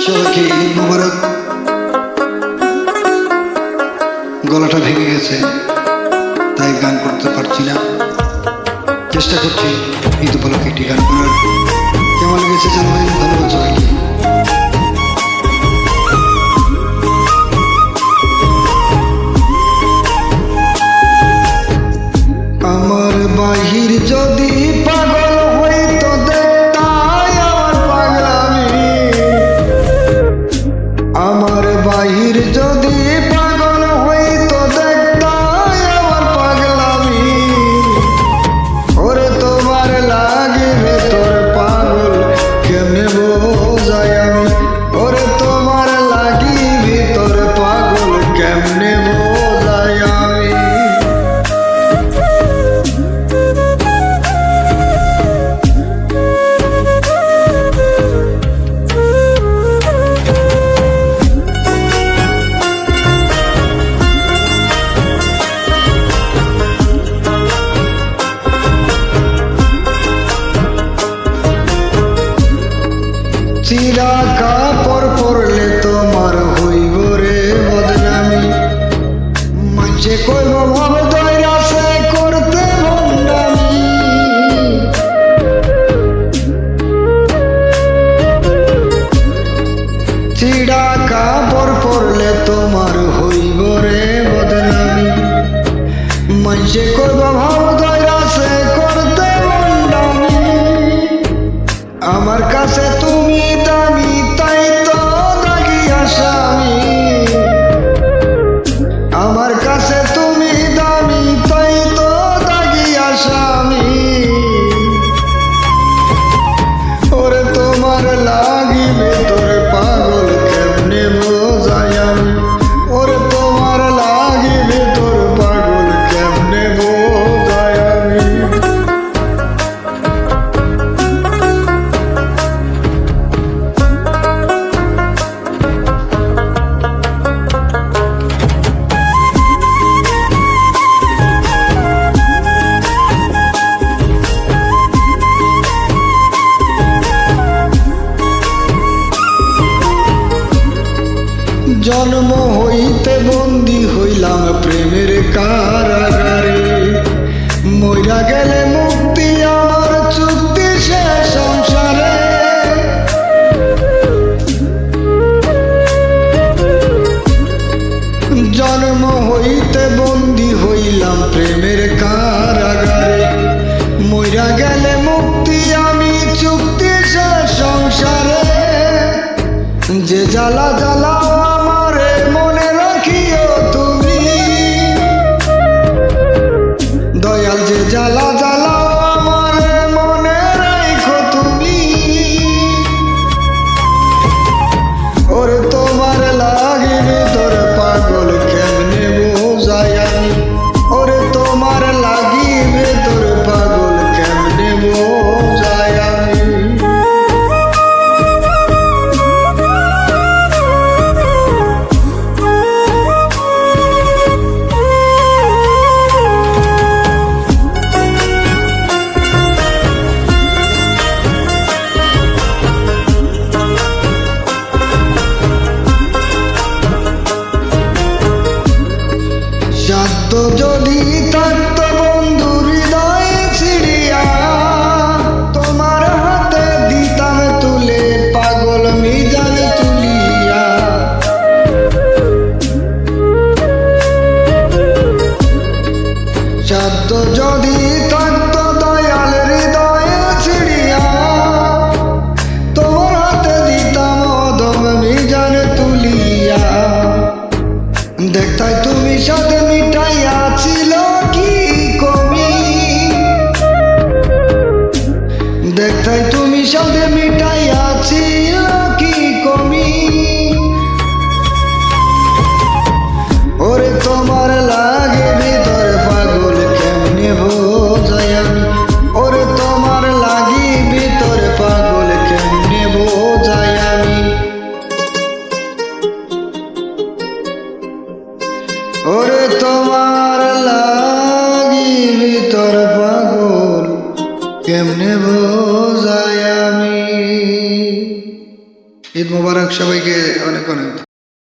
সবাইকে ঈদ মোবারক। গলাটা ভেঙে গেছে, তাই গান করতে পারছি না। চেষ্টা করছি ঈদ উপলক্ষে একটি গান করার। কেমন লেগেছে জানাবেন। ধন্যবাদ সবাইকে। আমার বাহির যদি পাগল হইতো দেখতাই আমার পাগলামি। আমার বাহির যদি পাগল হইতো দেখতাই আমার পাগলামি। ওরে তোমার লাগিবে তোর পাগল কেমনে বোঝাই আমি। ওরে তোমার লাগিবে তোর পাগল কেমনে বোঝাই আমি। চিরা কাপড় পরলে তোমার হইব রে বদনামি। মাঝে কইব ভাব দৈরাসে করতে ভণ্ডামি। চিরা কাপড় পরলে তোমার হইব রে বদনামি। মাঝে কইব ভাব দৈরাসে করতে ভণ্ডামি। আমার কাছে তুমি দামি তাই তো দাগি আসামি। আমার কাছে তুমি দামি তাই তো দাগি আসামি। ওরে তোমার লাগিবে তোর পাগল কেমনে বোঝাই আমি। ওরে তোমার লাগিবে তোর পাগল কেমনে বোঝাই আমি। জন্ম হইতে বন্দী হইলাম প্রেমের কারাগারে। মইরা গেলে মুক্তি আমার চুক্তি শেষ সংসারে। জন্ম হইতে বন্দী হইলাম প্রেমের কারাগারে। মইরা গেলে মুক্তি আমি চুক্তি শেষ সংসারে। যে জ্বালা জ্বালা আমারে মনে রাখিও তুমি। দয়াল যে জ্বালা জ্বালা আমারে মনে রাখো তুমি। ওরে তোমার লাগিবে তোর পাগল কেমনে বোঝাই আমি। ওরে তোমার লাগিবে তোর পাগল কেমনে বোঝাই আমি। সাধ্য যদি থাকতো বন্ধু হৃদয়ে ছিড়িয়া, তোমার হাতে দিতাম তুলে পাগল মিজান তুলিয়া। সাধ্য যদি থাকতো দয়াল হৃদয়ে ছিড়িয়া, তোমার হাতে দিতাম অদম মিজান তুলিয়া। দেখতাই তুমি সাথে মিটাই আছি মুবারক সবাইকে অনেক অনেক